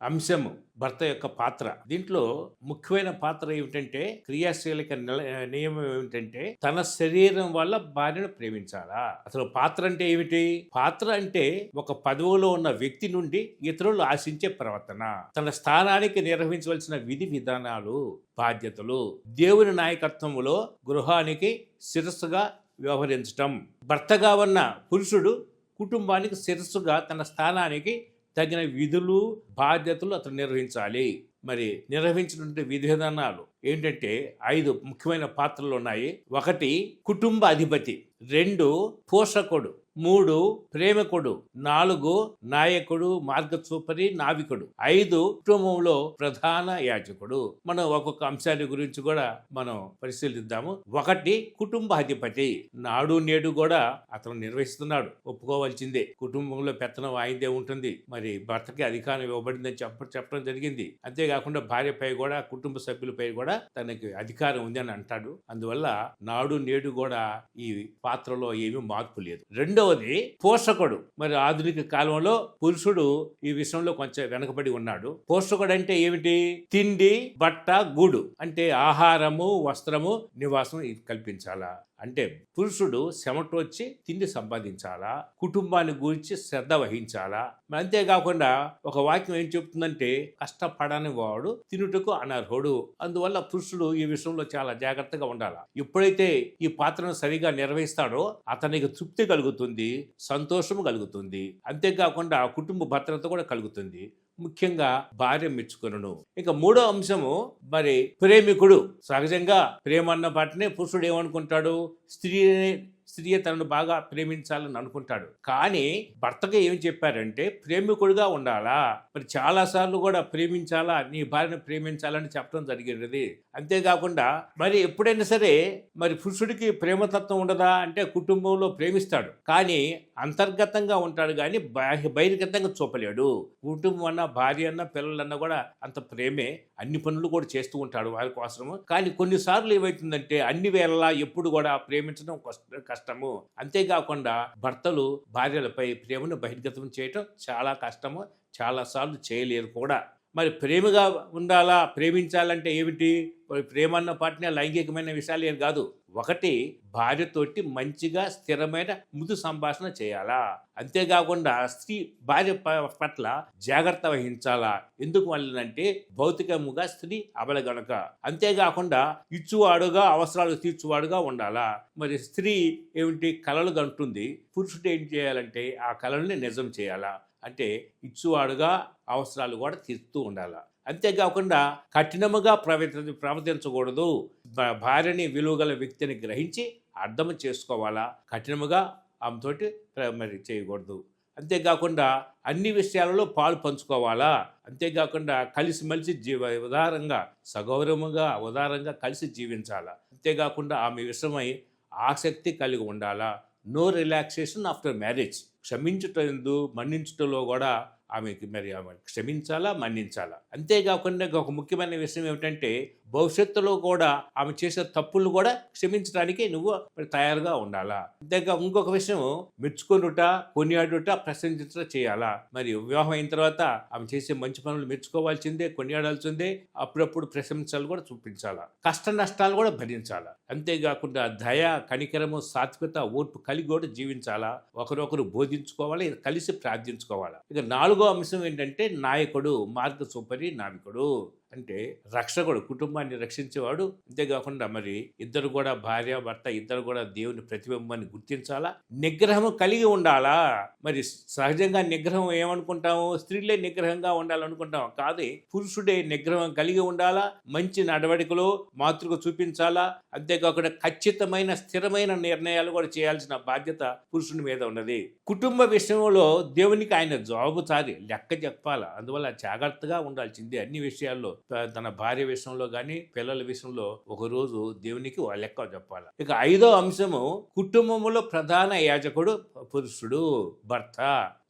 అంశము భర్త యొక్క పాత్ర. దీంట్లో ముఖ్యమైన పాత్ర ఏమిటంటే, క్రియాశీలక నియమం ఏమిటంటే, తన శరీరం వల్ల భార్యను ప్రేమించాలా. అసలు పాత్ర అంటే ఏమిటి? పాత్ర అంటే ఒక పదవిలో ఉన్న వ్యక్తి నుండి ఇతరులు ఆశించే ప్రవర్తన, తన స్థానానికి నిర్వహించవలసిన విధి విధానాలు, బాధ్యతలు, దేవుని నాయకత్వంలో గృహానికి శిరస్సుగా వ్యవహరించటం. భర్తగా ఉన్న పురుషుడు కుటుంబానికి శిరస్సుగా తన స్థానానికి తగిన విధులు బాధ్యతలు అతను నిర్వహించాలి. మరి నిర్వహించినటువంటి విధి విధానాలు ఏంటంటే 5 ముఖ్యమైన పాత్రలు ఉన్నాయి. 1 కుటుంబ అధిపతి, 2 పోషకుడు, 3 ప్రేమికుడు, 4 నాయకుడు మార్గచూపరి నావికుడు, 5 కుటుంబంలో ప్రధాన యాజకుడు. మనం ఒక్కొక్క అంశాన్ని గురించి కూడా మనం పరిశీలిద్దాము. 1 కుటుంబ అధిపతి. నాడు నేడు కూడా అతను నిర్వహిస్తున్నాడు, ఒప్పుకోవాల్సిందే. కుటుంబంలో పెత్తనం ఆయనదే ఉంటుంది. మరి భర్తకి అధికారం ఇవ్వబడిందని చెప్పడం జరిగింది. అంతేకాకుండా భార్యపై కూడా కుటుంబ సభ్యులపై కూడా తనకి అధికారం ఉంది అని అంటాడు. అందువల్ల నాడు నేడు కూడా ఈ పాత్రలో ఏమీ మార్పు లేదు. 2వది పోషకుడు. మరి ఆధునిక కాలంలో పురుషుడు ఈ విషయంలో కొంచెం వెనకబడి ఉన్నాడు. పోషకుడు అంటే ఏమిటి? తిండి, బట్ట, గూడు, అంటే ఆహారము, వస్త్రము, నివాసం ఇది కల్పించాలా. అంటే పురుషుడు చెమటొచ్చి తిండి సంపాదించాలా, కుటుంబాన్ని గురించి శ్రద్ధ వహించాలా. అంతేకాకుండా ఒక వాక్యం ఏం చెప్తుందంటే, కష్టపడని వాడు తినుటకు అనర్హుడు. అందువల్ల పురుషుడు ఈ విషయంలో చాలా జాగ్రత్తగా ఉండాలి. ఎప్పుడైతే ఈ పాత్రను సరిగా నిర్వహిస్తాడో అతనికి తృప్తి కలుగుతుంది, సంతోషము కలుగుతుంది. అంతేకాకుండా కుటుంబ భద్రత కూడా కలుగుతుంది. ముఖ్యంగా భార్య మెచ్చుకొనును. ఇక 3వ అంశము మరి ప్రేమికుడు. సహజంగా ప్రేమ అన్న పాటనే పురుషుడు ఏమనుకుంటాడు? స్త్రీ తనను బాగా ప్రేమించాలని అనుకుంటాడు. కానీ భర్తగా ఏం చెప్పారంటే ప్రేమికుడిగా ఉండాలా. మరి చాలా సార్లు కూడా ప్రేమించాలా, నీ భార్యను ప్రేమించాలని చెప్పడం జరిగినది. అంతేకాకుండా మరి ఎప్పుడైనా సరే మరి పురుషుడికి ప్రేమతత్వం ఉండదా అంటే కుటుంబంలో ప్రేమిస్తాడు, కానీ అంతర్గతంగా ఉంటాడు, కానీ బహిర్గతంగా చూపలేడు. కుటుంబం అన్న, భార్య అన్న, పిల్లలన్నా కూడా అంత ప్రేమే, అన్ని పనులు కూడా చేస్తూ ఉంటాడు వారి కోసము. కానీ కొన్నిసార్లు ఏమవుతుందంటే అన్ని వేళలా ఎప్పుడు కూడా ప్రేమించడం కష్టము. అంతేకాకుండా భర్తలు భార్యలపై ప్రేమను బహిర్గతం చేయటం చాలా కష్టము, చాలాసార్లు చేయలేరు కూడా. మరి ప్రేమగా ఉండాలా, ప్రేమించాలంటే ఏమిటి? ప్రేమ అన్న పాటనే లైంగికమైన విషయాలు ఏం కాదు. 1 భార్యతోటి మంచిగా స్థిరమైన మృదు సంభాషణ చేయాలా. అంతేకాకుండా స్త్రీ భార్య పట్ల జాగ్రత్త వహించాలా. ఎందుకు వల్లనంటే భౌతికముగా స్త్రీ అబల గనుక. అంతేకాకుండా ఇచ్చువాడుగా, అవసరాలు తీర్చువాడుగా ఉండాలా. మరి స్త్రీ ఏమిటి? కలలు కంటుంది. పురుషుడు ఏం చేయాలంటే ఆ కళల్ని నిజం చేయాలా. అంటే ఇచ్చువాడుగా అవసరాలు కూడా తీరుతూ ఉండాలి. అంతేకాకుండా కఠినముగా ప్రవర్తించకూడదు. భార్యని విలువగల వ్యక్తిని గ్రహించి అర్థం చేసుకోవాలా. కఠినముగా ఆమెతోటి మరి చేయకూడదు. అంతేకాకుండా అన్ని విషయాలలో పాలు పంచుకోవాలా. అంతేకాకుండా కలిసిమెలిసి ఉదారంగా, సగౌరవంగా, ఉదారంగా కలిసి జీవించాలా. అంతేకాకుండా ఆమె విషయమై ఆసక్తి కలిగి ఉండాలా. No relaxation after marriage. క్షమించుటందు మన్నించుటలో కూడా ఆమె క్షమించాలా, మన్నించాలా. అంతేకాకుండా ఒక ముఖ్యమైన విషయం ఏమిటంటే భవిష్యత్తులో కూడా ఆమె చేసే తప్పులు కూడా క్షమించడానికి నువ్వు తయారుగా ఉండాలా. అంతేకా ఇంకొక విషయం, మెచ్చుకొనుట, కొనియాడుట, ప్రశంసించుట చేయాలా. మరి వివాహం అయిన తర్వాత ఆమె చేసే మంచి పనులు మెచ్చుకోవాల్సిందే, కొనియాడాల్సిందే, అప్పుడప్పుడు ప్రశంసలు కూడా చూపించాలా. కష్ట నష్టాలు కూడా భరించాలా. అంతేకాకుండా దయ, కనికరము, సాత్వికత, ఓర్పు కలిగి కూడా జీవించాలా. ఒకరొకరు బోధించుకోవాలి, కలిసి ప్రార్థించుకోవాలా. ఇక 4వ అంశం ఏంటంటే నాయకుడు, మార్గచూపరి, నావికుడు. అంటే రక్షకుడు, కుటుంబాన్ని రక్షించేవాడు. అంతేకాకుండా మరి ఇద్దరు కూడా, భార్య భర్త ఇద్దరు కూడా దేవుని ప్రతిబింబాన్ని గుర్తించాలా. నిగ్రహం కలిగి ఉండాలా. మరి సహజంగా నిగ్రహం ఏమనుకుంటాము? స్త్రీలే నిగ్రహంగా ఉండాలనుకుంటాం. కాదు, పురుషుడే నిగ్రహం కలిగి ఉండాలా. మంచి నడవడికలు, మాతృక చూపించాలా. అంతేకాకుండా ఖచ్చితమైన స్థిరమైన నిర్ణయాలు కూడా చేయాల్సిన బాధ్యత పురుషుని మీద ఉన్నది. కుటుంబ విషయంలో దేవునికి ఆయన జవాబుదారీ, లెక్క చెప్పాలా. అందువల్ల జాగ్రత్తగా ఉండాల్సిందే అన్ని విషయాల్లో. తన భార్య విషయంలో కానీ పిల్లల విషయంలో ఒకరోజు దేవునికి లెక్క చెప్పాలి. ఇక 5వ అంశము కుటుంబంలో ప్రధాన యాజకుడు పురుషుడు, భర్త.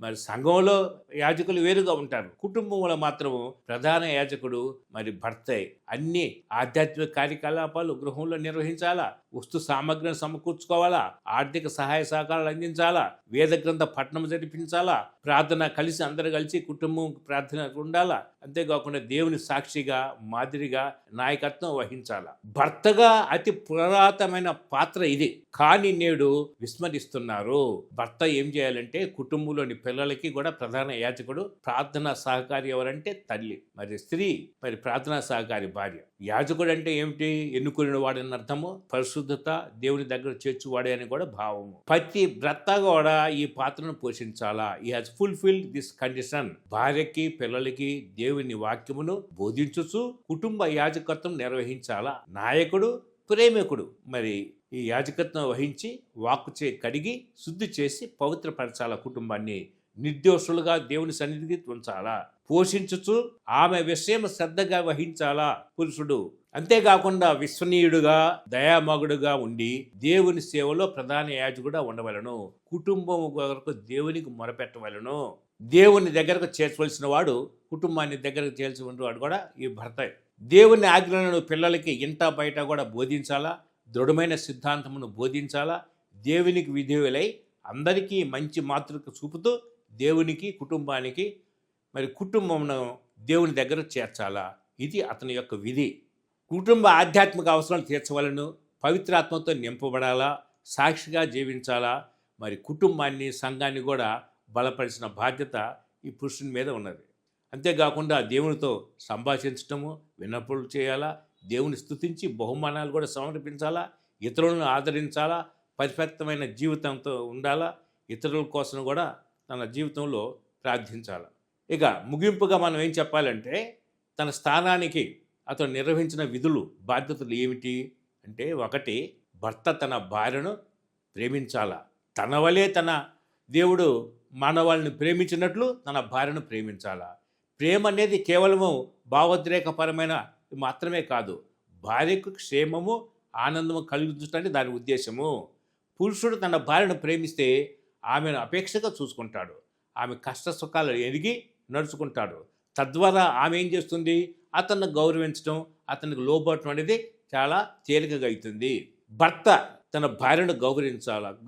మరి సంఘంలో యాజకులు వేరుగా ఉంటారు, కుటుంబంలో మాత్రము ప్రధాన యాజకుడు మరి భర్తే. అన్ని ఆధ్యాత్మిక కార్యకలాపాలు గృహంలో నిర్వహించాలా. వస్తు సామగ్రిని సమకూర్చుకోవాలా, ఆర్థిక సహాయ సహకారాలు అందించాలా, వేద గ్రంథ పఠనం జరిపించాలా, ప్రార్థన కలిసి అందరూ కలిసి కుటుంబం ప్రార్థన ఉండాలా, అంతేకాకుండా దేవుని సాక్షిగా మాదిరిగా నాయకత్వం వహించాలా. భర్తగా అతి పురాతనమైన పాత్ర ఇది, కానీ నేడు విస్మరిస్తున్నారు. భర్త ఏం చేయాలంటే కుటుంబంలోని పిల్లలకి కూడా ప్రధాన యాజకుడు, ప్రార్థనా సహకారి ఎవరంటే తల్లి, మరి స్త్రీ మరి ప్రార్థనా సహకారి భార్య. యాజకుడు అంటే ఏమిటి? ఎన్నుకుని వాడని అర్థము, పరిశుద్ధత, దేవుని దగ్గర చేర్చువాడే అని కూడా భావము. ప్రతి భర్త కూడా ఈ పాత్రను పోషించాలా. ఈ హాజ్ ఫుల్ఫిల్డ్ దిస్ కండిషన్. భార్యకి పిల్లలకి దేవుని వాక్యమును బోధించుచు కుటుంబ యాజకత్వం నిర్వహించాలా. నాయకుడు ప్రేమికుడు మరి ఈ యాజకత్వం వహించి వాక్కుచే కడిగి శుద్ధి చేసి పవిత్రపరచాల కుటుంబాన్ని, నిర్దోషులుగా దేవుని సన్నిధికి ఉంచాలా. పోషించుచు ఆమె విషయం శ్రద్ధగా వహించాలా పురుషుడు. అంతేకాకుండా విశ్వనీయుడుగా దయామగుడుగా ఉండి దేవుని సేవలో ప్రధాన యాజకుడుగా ఉండవలను. కుటుంబం వరకు దేవునికి మొరపెట్టవలను. దేవుని దగ్గరకు చేర్చవలసిన వాడు కుటుంబాన్ని దగ్గరకు చేర్చుకునే వాడు కూడా ఈ భర్త. దేవుని ఆజ్ఞలను పిల్లలకి ఇంట బయట కూడా బోధించాలా. దృఢమైన సిద్ధాంతమును బోధించాలా. దేవునికి విధేయులై అందరికీ మంచి మాతృక చూపుతూ దేవునికి కుటుంబానికి మరి కుటుంబమును దేవుని దగ్గర చేర్చాలా. ఇది అతని యొక్క విధి. కుటుంబ ఆధ్యాత్మిక అవసరాలు తీర్చవలను. పవిత్రాత్మతో నింపబడాలా. సాక్షిగా జీవించాలా. మరి కుటుంబాన్ని సంఘాన్ని కూడా బలపరిచిన బాధ్యత ఈ పురుషుని మీద ఉన్నది. అంతేకాకుండా దేవునితో సంభాషించటము, విన్నపములు చేయాలా. దేవుని స్తుతించి బహుమానాలు కూడా సమర్పించాలా. ఇతరులను ఆదరించాలా. పరిపక్వమైన జీవితంతో ఉండాలా. ఇతరుల కోసం కూడా తన జీవితంలో ప్రార్థించాలి. ఇక ముగింపుగా మనం ఏం చెప్పాలంటే, తన స్థానానికి అతను నిర్వహించిన విధులు బాధ్యతలు ఏమిటి అంటే, ఒకటి, భర్త తన భార్యను ప్రేమించాలా. తన వలే తన దేవుడు మానవాళ్ళని ప్రేమించినట్లు తన భార్యను ప్రేమించాలా. ప్రేమ అనేది కేవలము భావోద్రేకపరమైన మాత్రమే కాదు, భార్యకు క్షేమము ఆనందము కలిగించడానికి దాని ఉద్దేశము. పురుషుడు తన భార్యను ప్రేమిస్తే ఆమెను అపేక్షగా చూసుకుంటాడు. ఆమె కష్ట సుఖాలు ఎరిగి నడుచుకుంటాడు. తద్వారా ఆమె ఏం చేస్తుంది? అతన్ని గౌరవించడం, అతనికి లోబడటం అనేది చాలా తేలికగా అవుతుంది. భర్త తన భార్యను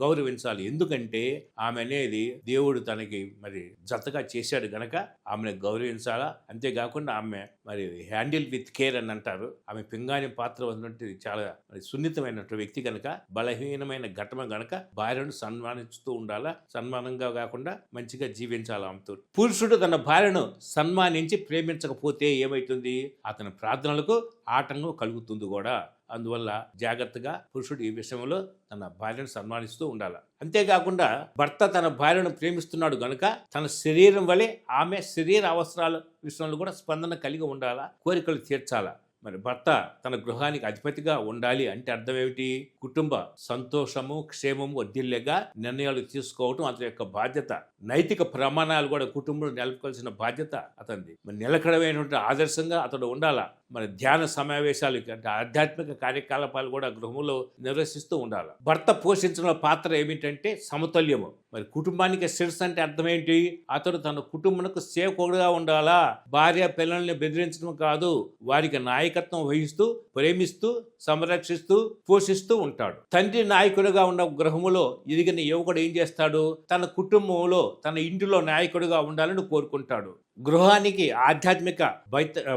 గౌరవించాలి. ఎందుకంటే ఆమె అనేది దేవుడు తనకి మరి జతగా చేశాడు గనక ఆమెను గౌరవించాలా. అంతేకాకుండా ఆమె మరి హ్యాండిల్ విత్ కేర్ అని అంటారు. ఆమె పింగాణి పాత్ర ఉన్నట్టు చాలా సున్నితమైన వ్యక్తి కనుక, బలహీనమైన ఘటన గనక భార్యను సన్మానిస్తూ ఉండాలా. సన్మానంగా కాకుండా మంచిగా జీవించాలా ఆమెతో. పురుషుడు తన భార్యను సన్మానించి ప్రేమించకపోతే ఏమవుతుంది? అతని ప్రార్థనలకు ఆటంకం కలుగుతుంది కూడా. అందువల్ల జాగ్రత్తగా పురుషుడు ఈ విషయంలో తన భార్యను సన్మానిస్తూ ఉండాలి. అంతేకాకుండా భర్త తన భార్యను ప్రేమిస్తున్నాడు గనుక తన శరీరం వలె ఆమె శరీర అవసరాల విషయంలో కూడా స్పందన కలిగి ఉండాలా. కోరికలు తీర్చాలా. మరి భర్త తన గృహానికి అధిపతిగా ఉండాలి అంటే అర్థం ఏమిటి? కుటుంబ సంతోషము క్షేమము వర్ధిల్లేగా నిర్ణయాలు తీసుకోవటం అతని యొక్క బాధ్యత. నైతిక ప్రమాణాలు కూడా కుటుంబంలో నెలకొల్సిన బాధ్యత అతనిది. మరి నిలకడమైనటువంటి ఆదర్శంగా అతడు ఉండాలా. మరి ధ్యాన సమావేశాలు అంటే ఆధ్యాత్మిక కార్యకలాపాలు కూడా గృహంలో నిర్వహిస్తూ ఉండాలి. భర్త పోషించిన పాత్ర ఏమిటంటే సమతుల్యము. మరి కుటుంబానికి శిరస్సు అంటే అర్థం ఏంటి? అతడు తన కుటుంబానికి సేవకుడుగా ఉండాలా. భార్య పిల్లల్ని బెదిరించడం కాదు, వారికి నాయకత్వం వహిస్తూ ప్రేమిస్తూ సంరక్షిస్తూ పోషిస్తూ ఉంటాడు. తండ్రి నాయకుడిగా ఉన్న గృహములో ఎదిగిన యువకుడు ఏం చేస్తాడు? తన కుటుంబంలో తన ఇంటిలో నాయకుడిగా ఉండాలని కోరుకుంటాడు. గృహానికి ఆధ్యాత్మిక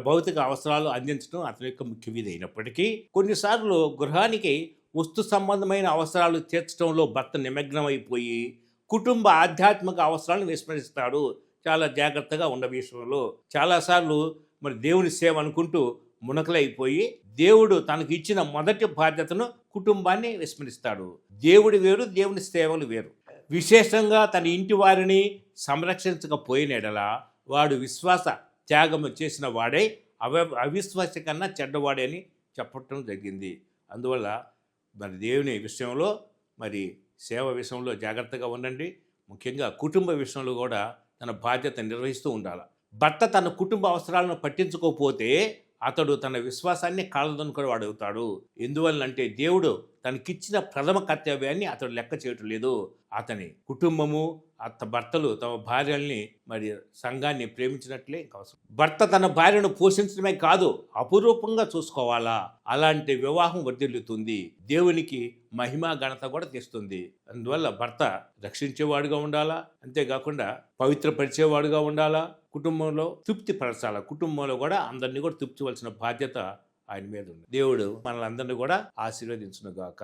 భౌతిక అవసరాలు అందించడం అతని యొక్క ముఖ్య విధి అయినప్పటికీ కొన్నిసార్లు గృహానికి వస్తు సంబంధమైన అవసరాలు తీర్చడంలో భర్త నిమగ్నమైపోయి కుటుంబ ఆధ్యాత్మిక అవసరాలను విస్మరిస్తాడు. చాలా జాగ్రత్తగా ఉన్న విషయంలో చాలాసార్లు మరి దేవుని సేవ అనుకుంటూ మునకలైపోయి దేవుడు తనకు ఇచ్చిన మొదటి బాధ్యతను కుటుంబాన్ని విస్మరిస్తాడు. దేవుడు వేరు, దేవుని సేవలు వేరు. విశేషంగా తన ఇంటి వారిని సంరక్షించకపోయిన ఎడల వాడు విశ్వాస త్యాగము చేసిన వాడే అవిశ్వాస కన్నా చెడ్డవాడే అని చెప్పటం జరిగింది. అందువల్ల మరి దేవుని విషయంలో మరి సేవ విషయంలో జాగ్రత్తగా ఉండండి. ముఖ్యంగా కుటుంబ విషయంలో కూడా తన బాధ్యత నిర్వహిస్తూ ఉండాలి. భర్త తన కుటుంబ అవసరాలను పట్టించుకోకపోతే అతడు తన విశ్వాసాన్ని కాళ్ళదనుకుని వాడవుతాడు. ఎందువల్లంటే దేవుడు తనకిచ్చిన ప్రథమ కర్తవ్యాన్ని అతడు లెక్క చేయటం లేదు. అతని కుటుంబము, భర్తలు తమ భార్యల్ని మరి సంఘాన్ని ప్రేమించినట్లే ఇంకా అవసరం. భర్త తన భార్యను పోషించడమే కాదు, అపురూపంగా చూసుకోవాలా. అలాంటి వివాహం వర్ధిల్లుతుంది, దేవునికి మహిమ ఘనత కూడా తెస్తుంది. అందువల్ల భర్త రక్షించేవాడుగా ఉండాలా, అంతేకాకుండా పవిత్రపరిచేవాడుగా ఉండాలా, కుటుంబంలో తృప్తి పరచాలా. కుటుంబంలో కూడా అందరినీ కూడా తృప్తివలసిన బాధ్యత ఆయన మీద ఉంది. దేవుడు మనల్ని అందరినీ కూడా ఆశీర్వదించును గాక.